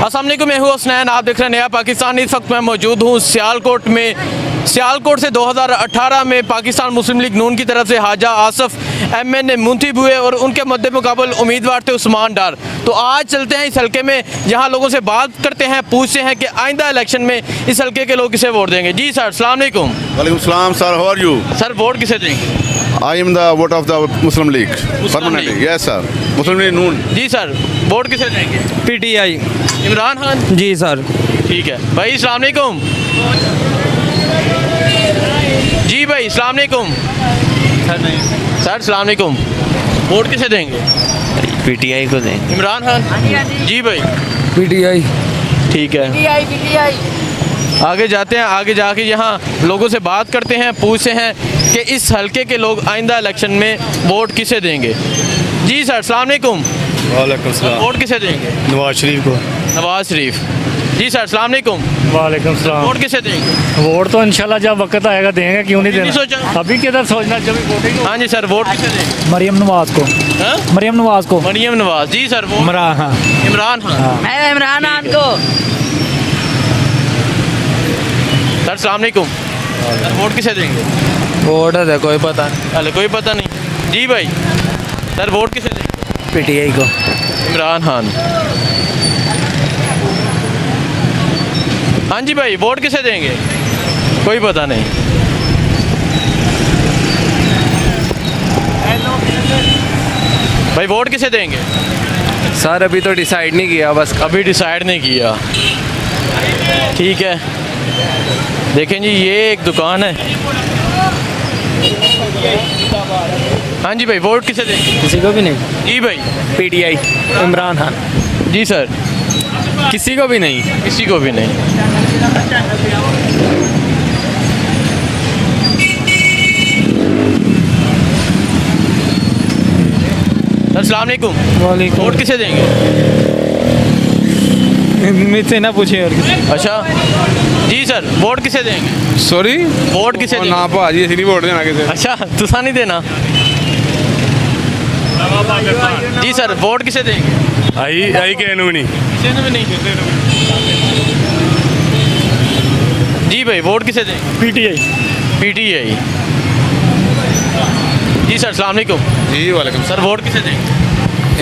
अस्सलाम वालेकुम, मैं हूँ हसनैन, आप देख रहे हैं नया पाकिस्तान। इस वक्त मैं मौजूद हूँ सियालकोट में। सियालकोट से 2018 में पाकिस्तान मुस्लिम लीग नून की तरफ से हाजा आसफ MN मुंतखब हुए और उनके मद्दे मुकाबल उम्मीदवार थे उस्मान डार। तो आज चलते हैं इस हल्के में, यहाँ लोगों से बात करते हैं, पूछते हैं कि आइंदा इलेक्शन में इस हल्के के लोग किसे वोट देंगे। जी सर, अस्सलाम वालेकुम। वालेकुम सलाम sir, how are you? Sir vote किसे देंगे? I am the vote of the Muslim League permanently. Yes sir, Muslim League Noon. जी सर, वोट किसे देंगे? PTI। इमरान खान। जी सर। ठीक है भाई, अस्सलाम वालेकुम। जी भाई, अस्सलाम वालेकुम। सर अस्सलाम वालेकुम, वोट किसे देंगे? PTI को दें। इमरान खान। जी भाई, PTI। ठीक है। आगे जाते हैं, आगे जाके यहाँ लोगों से बात करते हैं, पूछते हैं कि इस हल्के के लोग आइंदा इलेक्शन में वोट किसे देंगे। जी सर, अस्सलाम वालेकुम। वालेकुम सलाम। वोट किसे देंगे? नवाज शरीफ को। नवाज शरीफ। जी सर, अस्सलाम वालेकुम। वालेकुम सलाम। वोट किसे देंगे? वोट तो इंशाल्लाह जब वक्त आएगा देंगे, क्यों नहीं नहीं देना। सोचा। अभी किधर सोचना, जब वोटिंग। हाँ जी सर, वोट किसे देंगे? मरियम नवाज को। हाँ? मरियम नवाज को। मरियम नवाज। जी सर, वोट? इमरान खान। इमरान खान। मैं इमरान खान को। सर अस्सलाम वालेकुम। सर वोट किसे देंगे? वोट है कोई पता नहीं। अरे कोई पता नहीं। जी भाई, सर वोट किसे देंगे? PTI को। इमरान खान। हाँ जी भाई, वोट किसे देंगे? कोई पता नहीं। भाई वोट किसे देंगे? सर अभी तो डिसाइड नहीं किया, बस अभी डिसाइड नहीं किया। ठीक है, देखें जी, ये एक दुकान है। हाँ जी भाई, वोट किसे देंगे? किसी को भी नहीं। जी भाई। PTI। इमरान खान। जी सर। किसी को भी नहीं। किसी को भी नहीं। सर अस्सलाम वालेकुम। वालेकुम। वोट किसे देंगे? मुझसे ना पूछे और किसी। अच्छा। जी सर, वोट किसे देंगे? सॉरी, वोट किसे देंगे? ना भाजी असं नहीं वोट देना किसी। अच्छा, तुसा नहीं देना। जी सर, वोट किसे देंगे? आई के नहीं। किसी ने भी नहीं। जी भाई, वोट किसे देंगे? PTI। PTI। जी सर, अस्सलाम वालेकुम। जी वालेकुम सर वोट किसे देंगे?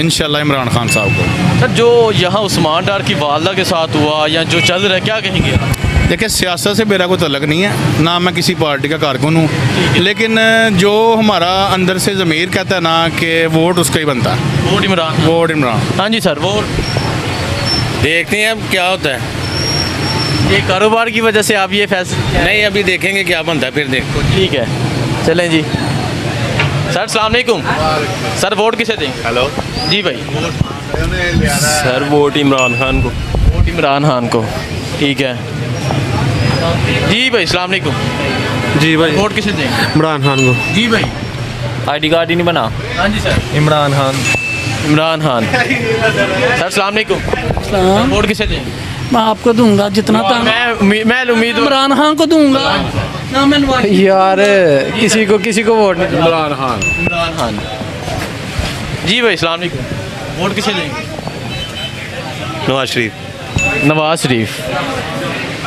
इंशाल्लाह इमरान खान साहब को। सर जो यहाँ उस्मान डार की वालदा के साथ हुआ या जो चल रहा है, क्या कहेंगे आप? देखिए, सियासत से मेरा कोई तल्लक नहीं है, ना मैं किसी पार्टी का कारकुन हूँ, लेकिन जो हमारा अंदर से ज़मीर कहता है ना कि वोट उसका ही बनता है। वोट इमरान। वोट इमरान। हाँ जी सर, वोट। देखते हैं अब क्या होता है। ये कारोबार की वजह से आप ये फैसला? नहीं, अभी देखेंगे क्या बनता है, फिर देखो। ठीक है, चलें जी। सर अस्सलाम वालेकुम। सर वोट किसे देंगे? हेलो। जी भाई। सर वोट इमरान खान को। वोट इमरान खान को। ठीक है। जी भाई, अस्सलाम वालेकुम। जी भाई। वोट किसे देंगे? इमरान खान को। जी भाई। ID कार्ड ही नहीं बना। हाँ जी सर। इमरान खान। इमरान खान। सर अस्सलाम वालेकुम। वोट किसे देंगे? मैं आपको दूंगा जितना मैं उम्मीद। इमरान खान को दूंगा ना। मैं यार किसी को वोट नहीं। इमरान खान। इमरान खान। जी भाई, अस्सलाम वालेकुम। वोट किसे देंगे? नवाज शरीफ। नवाज शरीफ।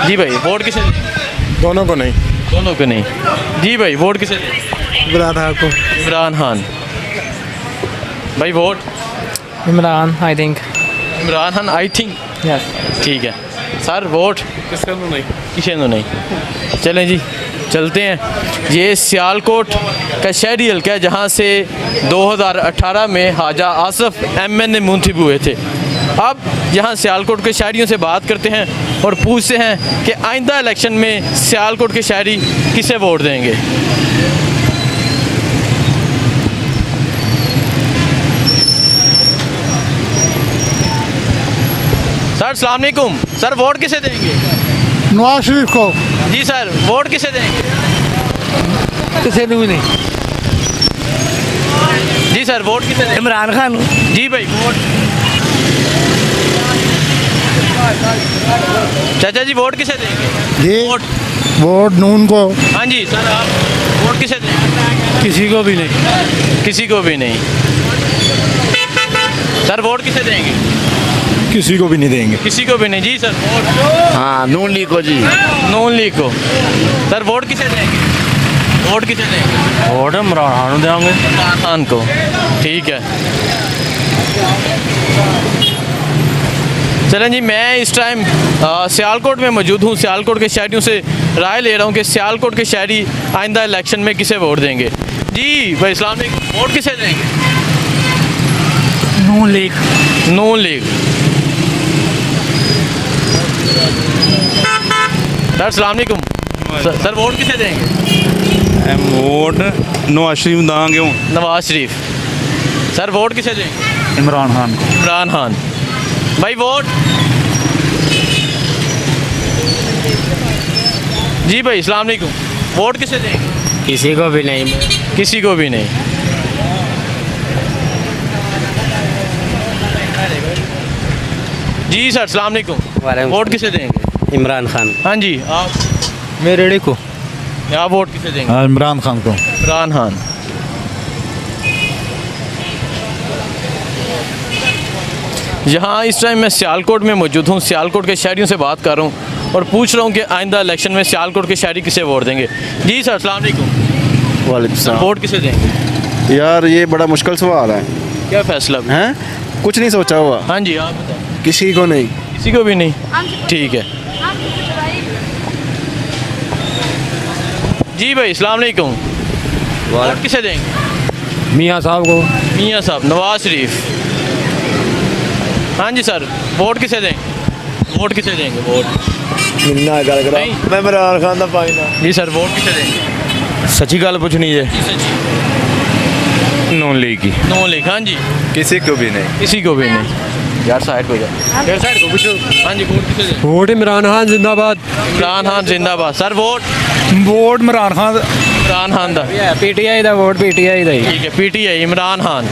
जी भाई, वोट किसे देंगे? दोनों को नहीं। दोनों को नहीं। जी भाई, वोट किसे देंगे? इमरान खान को। इमरान खान। भाई vote? Imran I think. Imran Khan I think. Yes. ठीक है सर, वोट? किसका नहीं। किसी ने नहीं। चलें जी, चलते हैं। ये सियालकोट का शहरी हल्का है जहाँ से 2018 में हाजा आसफ MN मुंतखब हुए थे। अब यहाँ सियालकोट के शहरियों से बात करते हैं और पूछते हैं कि आइंदा इलेक्शन में सियालकोट के शहरी किसे वोट देंगे। सर अस्सलाम वालेकुम। सर वोट किसे देंगे? नवाज शरीफ को। जी सर, वोट किसे देंगे? किसी ने भी नहीं। जी सर, वोट किसे देंगे? इमरान खान। जी भाई, वोट? चाचा जी, वोट किसे देंगे? जी वोट? वोट नून को। हाँ जी सर, आप वोट किसे देंगे? किसी को भी नहीं। किसी को भी नहीं। सर वोट किसे देंगे? किसी को भी नहीं देंगे। किसी को भी नहीं। जी सर वोट हाँ नून लीग को जी। नून लीग को। सर वोट किसे देंगे? वोट किसे देंगे? वोट इमरान खान देंगे। इमरान खान को। ठीक है। चलें जी, मैं इस टाइम सियालकोट में मौजूद हूँ। सियालकोट के शहरियों से राय ले रहा हूँ कि सियालकोट के शहरी आइंदा इलेक्शन में किसे वोट देंगे। जी भाई अस्सलाम वालेकुम, वोट किसे देंगे? नून लीग। नून लीग। सर अस्सलाम वालेकुम। सर वोट किसे देंगे? वोट नवाज शरीफ देंगे। नवाज शरीफ। सर वोट किसे देंगे? इमरान खान को। इमरान खान। भाई वोट? जी भाई अस्सलाम वालेकुम, वोट किसे देंगे? किसी को भी नहीं। किसी को भी नहीं। जी सर अस्सलाम वालेकुम, वोट किसे देंगे? इमरान खान। हाँ जी आप? मेरे को। आप वोट किसे देंगे? हाँ, इमरान खान को। इमरान खान। यहाँ इस टाइम मैं सियालकोट में मौजूद हूँ। सियालकोट के शहरियों से बात कर रहा हूँ और पूछ रहा हूँ कि आइंदा इलेक्शन में सियालकोट के शहरी किसे वोट देंगे। जी सर अस्सलाम वालेकुम, वालेकुम वोट किसे देंगे? यार ये बड़ा मुश्किल सवाल है। क्या फैसला भी? हैं? कुछ नहीं सोचा हुआ। हाँ जी आप बताएं। किसी को नहीं। किसी को भी नहीं। ठीक है। जी भाई अस्सलाम वालेकुम, वोट किसे देंगे? मियाँ साहब को। मियाँ साहब। नवाज शरीफ। हाँ जी सर वोट किसे देंगे? वोट किसे देंगे? वोट नहीं। मैं इमरान खान का पाइना। जी सर वोट किसे देंगे? सच्ची गल पूछनी है। नून लीग की। नून लीग। हाँ जी किसी को भी नहीं। किसी को भी नहीं। यार साइड को जा। यार साइड को पूछो। हाँ जी वोट किसे देंगे? वोट इमरान खान जिंदाबाद। इमरान खान जिंदाबाद। Sir vote? Vote Imran Khan. Imran Khan दा। पीटीआई का वोट पीटीआई का ही। ठीक है पीटीआई इमरान खान।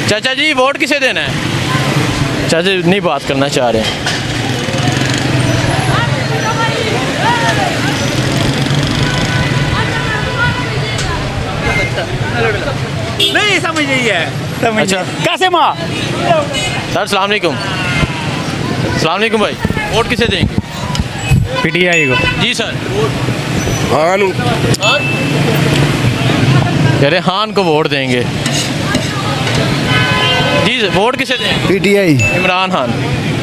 चाचा जी वोट किसे देना है? चाचा जी नहीं बात करना चाह रहे हैं। नहीं समझ नहीं है। अच्छा कैसे माँ? सर अस्सलाम वालेकुम। अस्सलाम वालेकुम भाई, वोट किसे देंगे? पीटीआई को। जी सर। हाँ कह रहे खान को वोट देंगे। जी सर वोट किसे देंगे? पीटीआई। इमरान खान।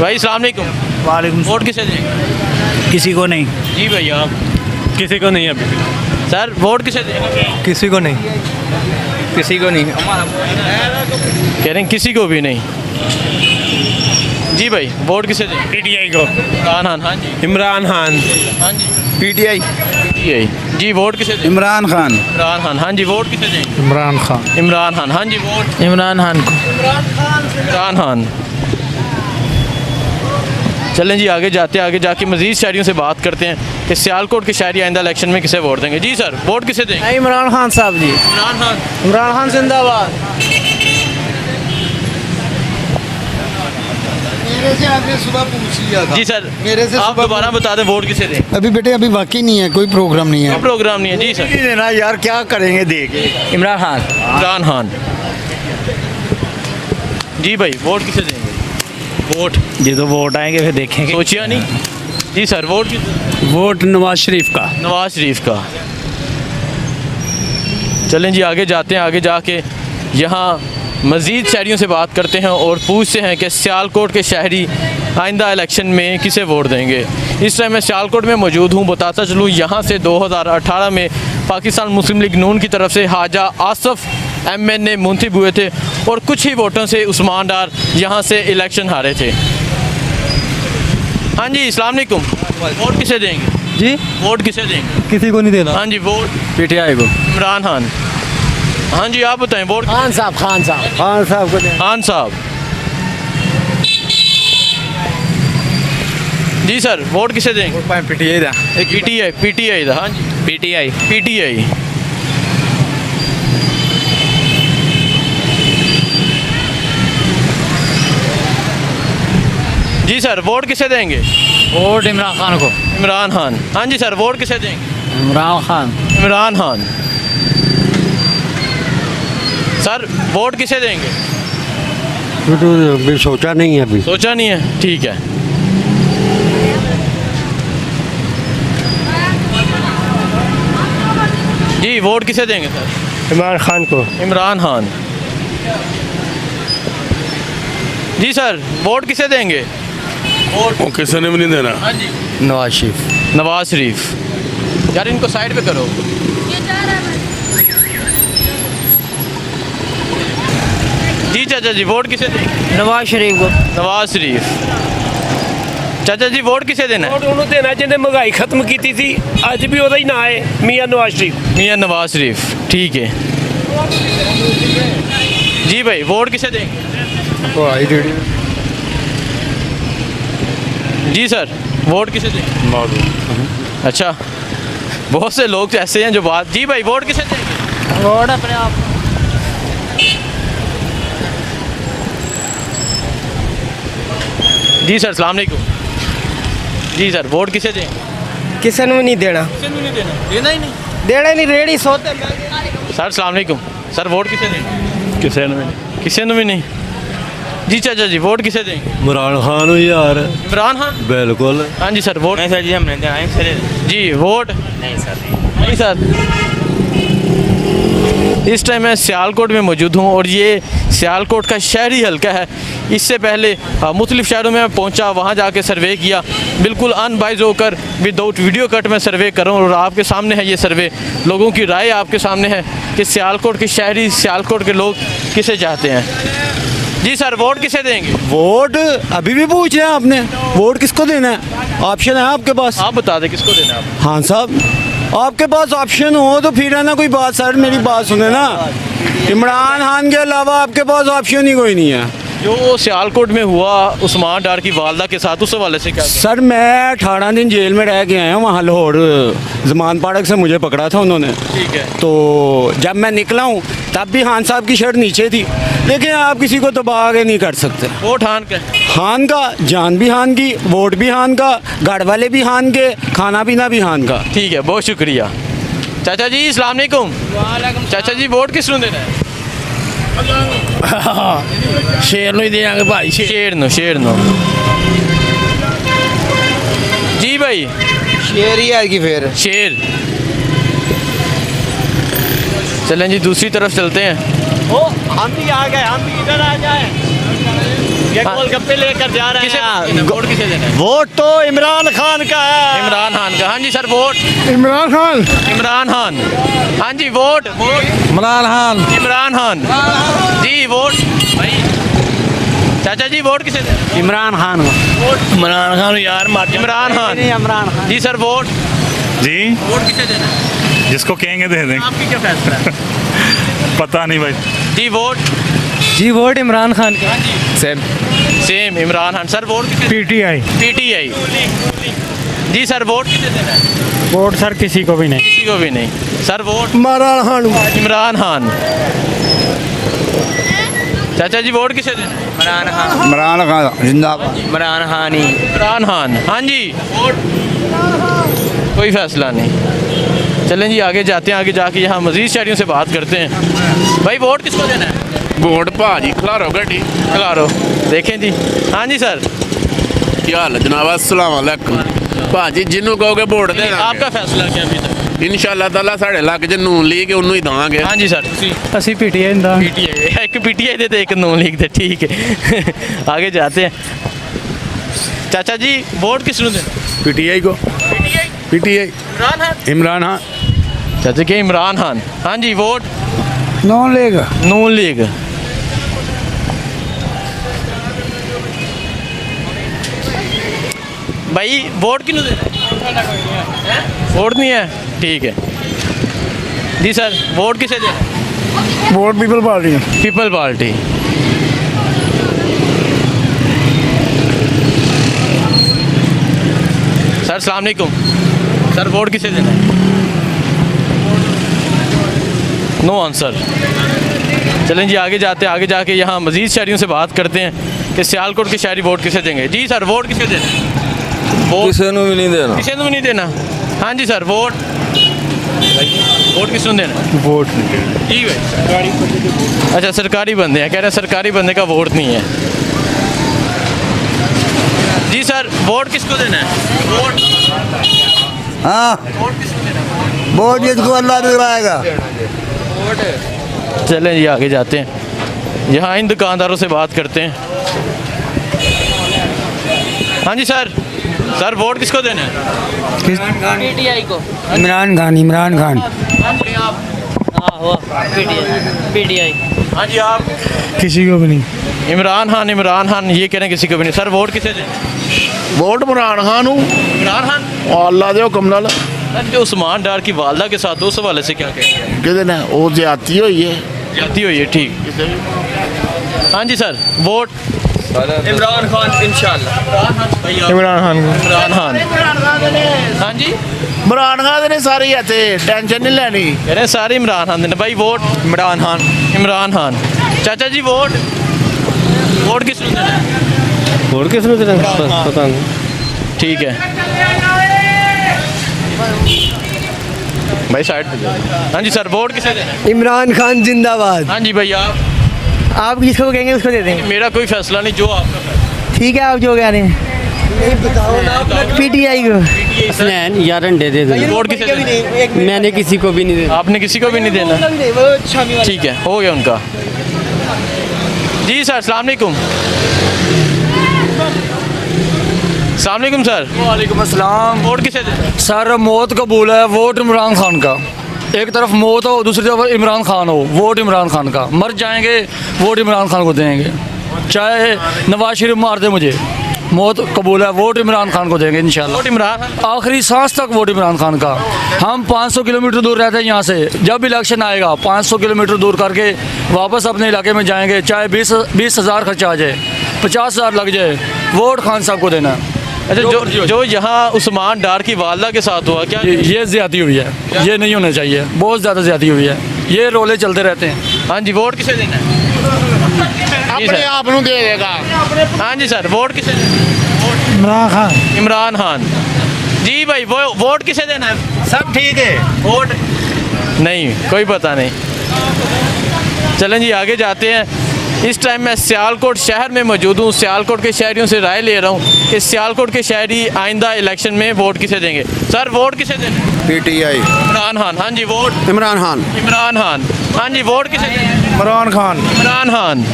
भाई अस्सलाम वालेकुम, वालेकुम। वोट किसे देंगे? किसी को नहीं। जी भैया आप? किसी को नहीं अभी। सर वोट किसे देंगे? किसी को नहीं। किसी को नहीं। कह रहे हैं किसी को भी नहीं। जी भाई वोट किसे देंगे? पीटीआई को। इमरान खान। हाँ जी। इमरान खान। हाँ जी पीटीआई। पीटीआई। जी वोट किसे देंगे? इमरान खान। इमरान खान। हाँ जी वोट किसे देंगे? इमरान खान। इमरान खान। हाँ जी वोट? इमरान खान को। इमरान खान। चलें जी आगे जाते हैं, आगे जाके मज़ीद शहरियों से बात करते हैं कि सियालकोट के शहरी आइंदा इलेक्शन में किसे वोट देंगे। जी सर वोट किसे देंगे? इमरान खान साहब जी। इमरान खान। इमरान खान जिंदाबाद। मेरे से आपने सुबह पूछ लिया था। जी सर मेरे से आप सुबह दोबारा बता दें वोट किसे दें? अभी बेटे अभी बाकी नहीं है, कोई प्रोग्राम नहीं है। प्रोग्राम नहीं है। जी सर। देना यार, क्या करेंगे देख। इमरान खान। इमरान खान। जी भाई वोट किसे देंगे? वोट ये तो वोट आएंगे फिर देखेंगे। सोचिया नहीं। जी सर वोट किसे? वोट नवाज शरीफ का। नवाज शरीफ का। चलें जी आगे जाते हैं, आगे जाके यहाँ मज़ीद शहरियों से बात करते हैं और पूछते हैं कि सियालकोट के शहरी आइंदा इलेक्शन में किसे वोट देंगे। इस टाइम मैं सियालकोट में मौजूद हूँ। बताता चलूँ यहाँ से 2018 में पाकिस्तान मुस्लिम लीग नून की तरफ से हाजा आसफ MNA मुंतखब हुए थे और कुछ ही वोटों से उस्मान डार यहाँ से इलेक्शन हारे थे। हाँ जी अस्सलाम वालेकुम, वोट किसे देंगे? जी वोट किसे देंगे? किसी को नहीं देना। हाँ जी वोट? पीटीआई को। इमरान खान। हाँ जी आप बताएं वोट? खान साहब। खान साहब। खान साहब को देना। खान साहब। जी सर वोट किसे देंगे? पीटीआई दा। पीटीआई। पीटीआई दा। हाँ जी पीटीआई। पीटीआई। जी सर वोट किसे देंगे? वोट इमरान खान को। इमरान खान। हाँ जी सर वोट किसे देंगे? इमरान खान। इमरान खान। सर वोट किसे देंगे? तो सोचा नहीं है अभी। सोचा नहीं है, ठीक है। जी वोट किसे देंगे सर? इमरान खान को। इमरान खान। जी सर वोट किसे देंगे? वो किसी ने भी नहीं देना। हाँ जी नवाज शरीफ। नवाज शरीफ। यार इनको साइड पे करो। जी चाचा जी वोट किसे देंगे? नवाज शरीफ को। नवाज शरीफ। चाचा जी वोट किसे देना है? ਵੋਟ ਉਹਨੂੰ ਦੇਣਾ ਜਿਹਨੇ ਮਹਿੰਗਾਈ ਖਤਮ ਕੀਤੀ ਸੀ ਅੱਜ ਵੀ ਉਹਦਾ ਹੀ ਨਾਂ ਹੈ ਮੀਆਂ ਨਵਾਜ਼ ਸ਼ਰੀਫ। मियाँ नवाज शरीफ, ठीक है। जी भाई वोट किसे देंगे? तो आई रेडी। जी सर वोट किसे देंगे? अच्छा बहुत से लोग ऐसे हैं जो बात। जी भाई वोट किसे देंगे? वोट अपने आप। जी सर सलाम अलैकुम। जी सर वोट किसे देंगे? किसी ने भी नहीं देना। किसे नहीं देना? देना ही नहीं। देना नहीं, रेडी सोते। सर सलाम अलैकुम। सर वोट किसे देंगे? किसी ने भी नहीं। किसी ने भी नहीं। जी चाचा जी वोट किसे देंगे? इमरान खान हो यार। इमरान खान। बिल्कुल। हाँ जी सर वोट। नहीं सर जी हमने देना है सर। जी वोट नहीं सर नहीं सर। इस टाइम मैं सियालकोट में मौजूद हूँ और ये सियालकोट का शहरी हल्का है। इससे पहले मुख्तलिफ़ शहरों में मैं पहुँचा, वहाँ जाके सर्वे किया, बिल्कुल अनबाइज होकर विदाउट वीडियो कट में सर्वे कर रहा हूँ और आपके सामने है ये सर्वे। लोगों की राय आपके सामने है कि सियालकोट के शहरी, सियालकोट के लोग किसे चाहते हैं। जी सर वोट किसे देंगे? वोट अभी भी पूछ रहे हैं आपने, वोट किसको देना है? ऑप्शन है आपके पास। आप बता दें किसको देना है आप। हाँ साहब आपके पास ऑप्शन हो तो फिर है ना कोई बात। सर मेरी बात सुने ना, इमरान खान के अलावा आपके पास ऑप्शन ही कोई नहीं है। जो सियालकोट में हुआ उस्मान डार की वालदा के साथ, उस हवाले से क्या? सर मैं 18 दिन जेल में रह के आया हूँ वहाँ लाहौर। जमान पाड़क से मुझे पकड़ा था उन्होंने। ठीक है। तो जब मैं निकला हूँ तब भी खान साहब की शर्ट नीचे थी, लेकिन आप किसी को दबा आगे नहीं कर सकते। वोट खान का। खान का, जान भी खान की, वोट भी खान का, घर वाले भी खान के, खाना पीना भी खान का। ठीक है बहुत शुक्रिया। चाचा जी अस्सलाम वालेकुम। चाचा जी वोट किस नूं देना है? शेर नहीं देंगे भाई। शेर नो। जी भाई शेर ही आएगी फिर। शेर। चलें जी दूसरी तरफ चलते हैं। ओ हम भी आ गए, हम भी इधर आ जाए। ये गोलगप्पे लेकर जा रहे हैं। वोट किसे देना है? वोट तो इमरान खान का है। इमरान खान का। हाँ जी सर वोट इमरान खान। इमरान खान। हाँ जी वोट इमरान खान। इमरान खान। जी वोट भाई। चाचा जी वोट किसे देना? इमरान खान को। इमरान खान यार मार। इमरान खान। इमरान खान। जी सर वोट जी वोट किसे देना है? जिसको कहेंगे दे देंगे। आपकी क्या फैसला है? पता नहीं भाई। जी वोट। जी वोट इमरान खान का। Same Imran Khan. Sir vote किसे? पीटीआई। पीटीआई। जी सर वोट किसे देना है? वोट सर किसी को भी नहीं। किसी को भी नहीं। Sir vote Imran Khan. इमरान खान। चाचा जी वोट किसे देना है? इमरान खान। इमरान खान जिंदाबाद। इमरान खान ही। इमरान खान। हाँ जी वोट कोई फैसला नहीं। चलें जी आगे जाते हैं, आगे जाके यहाँ मज़ीद शहरियों से बात करते हैं। भाई वोट किसको देना है? वोट भाजी खिलारो गड्डी। खिलारो देखें जी। हाँ जी सर क्या हाल है जनाब? अस्सलाम वालेकुम। भाजी जिन्हों कहोगे वोट देना। आपका फैसला क्या अभी तक? इंशाअल्लाह ताला साढ़े इलाके च नून लीग है उन्होंने ही देंगे। हाँ जी सर ਅਸੀਂ ਪੀਟੀਆਈ ਦਾ। पीटीआई। एक पीटीआई देते एक नून लीग दे। ठीक है आगे जाते हैं। चाचा जी वोट किस नूं देना? पीटीआई को। पीटीआई इमरान खान। इमरान खान। चाचा के इमरान खान। हाँ जी वोट नॉन लेगा। नून लीग। भाई वोट किन्हों देना है? वोट नहीं है, ठीक है जी सर। वोट किसे देना है? वोट पीपल पार्टी। पीपल पार्टी। सर अस्सलाम वालेकुम। सर वोट किसे देना है? No answer. चलें जी आगे जाते हैं, आगे जाके यहाँ मज़ीद शहरियों से बात करते हैं कि सियालकोट के शहरी वोट किसे देंगे। जी सर वोट किसे देना है? वोट किसी ने भी नहीं देना। किसी को भी नहीं देना। हाँ जी सर वोट वोट किस को देना है? वोट नहीं देना। जी भाई अच्छा सरकारी बंदे हैं, कह रहे हैं सरकारी बंदे का वोट नहीं है। जी सर वोट किसको देना है? वोट हाँ वोट किसको देना है? वोट जिसको अल्लाह दिलाएगा। चलें जी आगे जाते हैं, यहाँ इन दुकानदारों से बात करते हैं। हाँ जी सर वोट किसको देना है? पीटीआई को। इमरान खान इमरान खान पीटीआई। हाँ जी आप? किसी को भी नहीं। इमरान खान ये कह रहे हैं किसी को भी नहीं। सर वोट किसे दें? वोट इमरान खान हूँ इमरान खान अल्लाह दे हुक्म नाल सर जो उस्मान डार की वालदा के साथ उस हवाले से क्या कहेंगे? किहदे ने वो ज्यादती हुई है। जाती हुई है ठीक। हाँ जी सर वोट इमरान खान इंशाल्लाह। इमरान खान को। इमरान खान हाँ जी इमरान खान ने सारी इत्थे टेंशन नहीं लेनी। कह रहे हैं सारे इमरान खान देने भाई। वोट इमरान खान। चाचा जी वोट किस को देना है? वोट किस को देना? पता नहीं। ठीक है भाई साइड पे जाओ। हाँ जी सर वोट किसे देना है? इमरान खान जिंदाबाद। हाँ जी भैया आप जिसको कहेंगे उसको दे देंगे। मेरा कोई फैसला नहीं, जो आपका फैसला। ठीक है आप जो कह रहे हैं। पीटीआई को। या रंडे दे दो। वोट किसे देना है? मैंने किसी को भी नहीं देना। आपने किसी को भी नहीं देना? ठीक है हो गया उनका। जी सर अस्सलाम वालेकुम। अस्सलाम वालेकुम सर। वालेकुम अस्सलाम। वोट किसे देना है? सर मौत कबूल है, वोट इमरान खान का। एक तरफ मौत हो दूसरी तरफ इमरान खान हो, वोट इमरान खान का। मर जाएंगे वोट इमरान खान को देंगे, चाहे नवाज शरीफ मार दे मुझे। मौत कबूल है, वोट इमरान खान को देंगे इंशाल्लाह। वोट इमरान खान। आखिरी सांस तक वोट इमरान खान का। हम 500 किलोमीटर दूर रहते हैं यहाँ से। जब इलेक्शन आएगा 500 किलोमीटर दूर करके वापस अपने इलाके में जाएंगे, चाहे 20,000 खर्चा आ जाए, 50,000 लग जाए, वोट खान साहब को देना है। अच्छा जो यहाँ उस्मान डार की वालदा के साथ हुआ क्या? ये ज्यादती हुई है, ये नहीं होना चाहिए, बहुत ज़्यादा ज्यादती हुई है। ये रोले चलते रहते हैं। हाँ जी वोट किसे देना है? जी अपने सर। आप नू दे देगा। हाँ जी सर वोट किसे देना है? इमरान खान जी भाई वो वोट किसे देना है? सब ठीक है। वोट नहीं कोई पता नहीं। चलें जी आगे जाते हैं। इस टाइम मैं सियालकोट शहर में मौजूद हूँ। सियालकोट के शहरियों से राय ले रहा हूँ कि सियालकोट के शहरी आइंदा इलेक्शन में वोट किसे देंगे। सर वोट किसे देना है? पीटीआई इमरान खान। हाँ जी वोट इमरान खान। हाँ जी वोट किसे देना है? इमरान खान। इमरान खान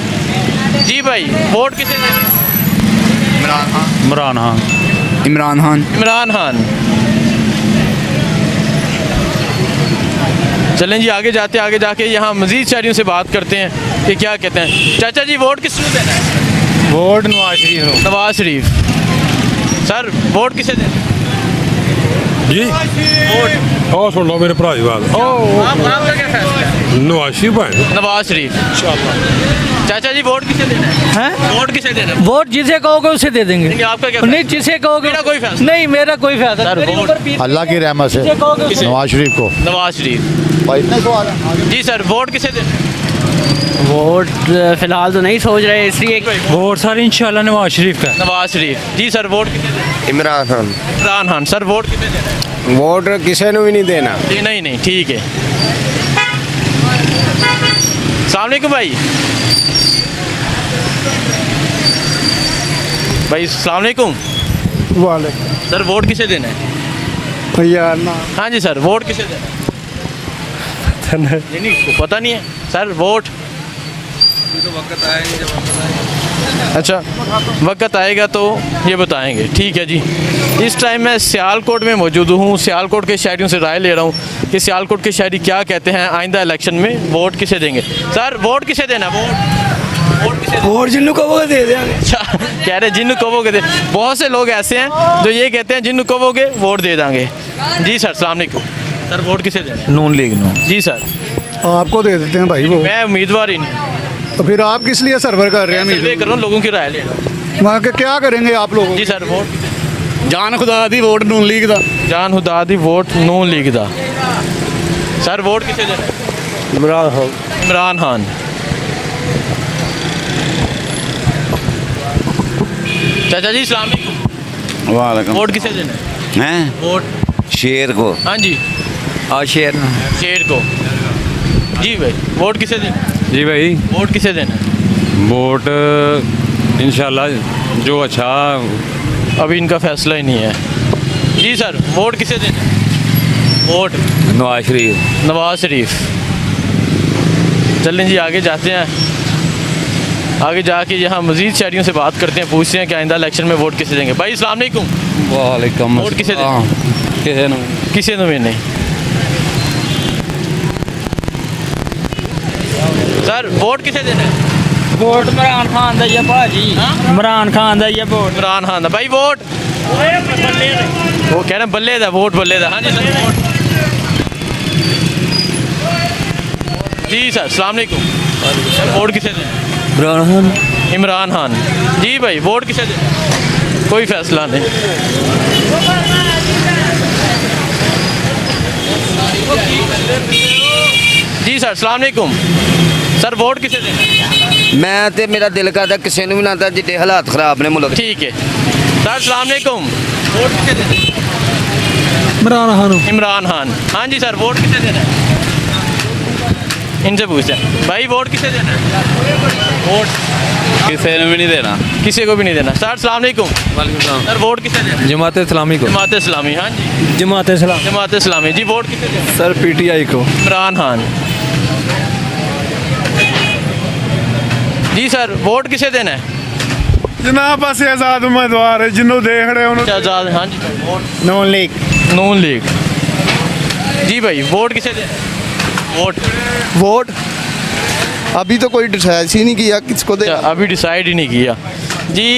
जी भाई वोट किसे देना है? इमरान खान। इमरान खान। चलें जी आगे जाते आगे जाके यहाँ मज़ीद शहरियों से बात करते हैं कि क्या कहते हैं। चाचा जी वोट किस को देना है? वोट नवाज शरीफ को। नवाज शरीफ। सर वोट किसे देना है? जी और सुन लो मेरे भरा की बात। आपका क्या फैसला है? नवाज शरीफ भाई। नवाज शरीफ। चाचा जी वोट किसे देना है? वोट किसे देना है? वोट जिसे कहोगे उसे दे देंगे। नहीं, आपका क्या नहीं जिसे कहोगे। मेरा कोई फैसला नहीं मेरा कोई फैसला सर, मेरे वोट- ऊपर बीत- अल्लाह की रहमत से जिसे कहोगे नवाज शरीफ को। नवाज शरीफ। भाई इतने सवाल जी सर वोट किसे देना है? वोट फिलहाल तो नहीं सोच रहे, इसलिए वोट सर इंशाल्लाह नवाज शरीफ का। नवाज शरीफ। जी सर वोट किसे देना है? इमरान खान। इमरान खान। सर वोट किसे देना है? वोट किसी ने भी नहीं देना। देना ही नहीं ठीक है। अस्सलाम वालेकुम भाई। अस्सलाम वालेकुम। सर वोट किसे देना है? यार ना हाँ जी सर वोट किसे देना है? नहीं पता नहीं है सर वोट। अच्छा वक्त आएगा तो ये बताएंगे ठीक है जी। इस टाइम मैं सियालकोट में मौजूद हूँ। सियालकोट के शहरियों से राय ले रहा हूँ कि सियालकोट के शहरी क्या कहते हैं आइंदा इलेक्शन में वोट किसे देंगे। सर वोट किसे देना? वोट किसे? वोट जिन्नू कहोगे दे देंगे। अच्छा कह रहे जिन्नू कहोगे दे। बहुत से लोग ऐसे हैं जो ये कहते हैं जिन्नू कहोगे वोट दे देंगे। जी सर अस्सलाम वालेकुम। सर वोट किसे देना है? नून लीग नू। जी सर आपको दे देते हैं भाई वो। मैं उम्मीदवार ही नहीं तो फिर आप किस लिए सर्वर कर रहे सर्वे कर रहा हूँ, लोगों की राय ले रहा हूँ। वहाँ के क्या करेंगे आप लोग? जी सर वोट जान खुदा दी वोट नून लीग दा। जान खुदा दी वोट नून लीग दा। सर वोट किसे देना है? इमरान खान। इमरान खान। चाचा जी अस्सलाम वालेकुम। वालेकुम। वोट किसे देना है? हैं वोट शेर को। हाँ जी और शेर शेर को। जी भाई, वोट किसे देना? जी भाई, वोट किसे देना? वोट इंशाल्लाह जो अच्छा। अभी इनका फैसला ही नहीं है। जी सर, वोट किसे देना? वोट नवाज शरीफ। नवाज शरीफ। चलें जी, आगे जाते हैं। आगे जाके यहाँ मज़ीद शहरियों से बात करते हैं, पूछते हैं कि आइंदा इलेक्शन में वोट किसे देंगे। भाई अस्सलाम वालेकुम। वालेकुम वोट किसे दें? किसे भी नहीं। सर वोट किसे देना है? वोट इमरान खान दा ही भाजी, इमरान खान दा ही वोट। इमरान खान दा। भाई वोट वो कह रहे हैं बल्ले दा, वोट बल्ले दा। हाँ जी सर, वोट। जी सर अस्सलाम वालेकुम। वोट किसे दें? इमरान खान। इमरान खान। जी भाई, वोट किसे दें? कोई फैसला नहीं। जी सर अस्सलाम वालेकुम। सर वोट किसे दें? मैं ते मेरा दिल करदा किसी ਨੂੰ ਵੀ ਨਾ ਤਾਂ ਜਿੱਡੇ ਹਾਲਾਤ ਖਰਾਬ ਨੇ ਮੁਲਕ ਦੇ। ठीक है सर अस्सलाम वालेकुम। वोट किसे दें? इमरान खान। इमरान खान। हाँ जी सर, वोट किसे देना है? इनसे पूछते हैं। भाई वोट किसे देना है? वोट किसी ने भी नहीं देना। किसी को भी नहीं देना। सर अस्सलाम वालेकुम। सर वोट किसे देना? जमात इस्लामी को। जमात इस्लामी। हाँ जी, जमात इस्लाम। जमात इस्लामी। जी वोट किसे देना? सर पीटीआई को। इमरान खान। जी सर, वोट किसे देना है? जनाब पास आजाद उम्मीदवार है जिन्हों देख रहे हो आजाद। हाँ जी सर, वोट नॉन लीग। नून लीग। जी भाई, वोट किसे देना? वोट वोट अभी तो कोई डिसाइड ही नहीं किया किसको दे। अभी डिसाइड ही नहीं किया। जी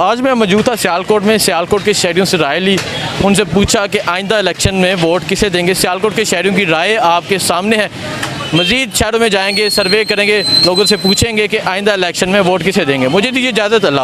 आज मैं मौजूद था सियालकोट में। सियालकोट के शहरियों से राय ली, उनसे पूछा कि आइंदा इलेक्शन में वोट किसे देंगे। सियालकोट के शहरियों की राय आपके सामने है। मज़ीद शहरों में जाएंगे, सर्वे करेंगे, लोगों से पूछेंगे कि आइंदा इलेक्शन में वोट किसे देंगे। मुझे दीजिए इजाज़त। अल्लाह।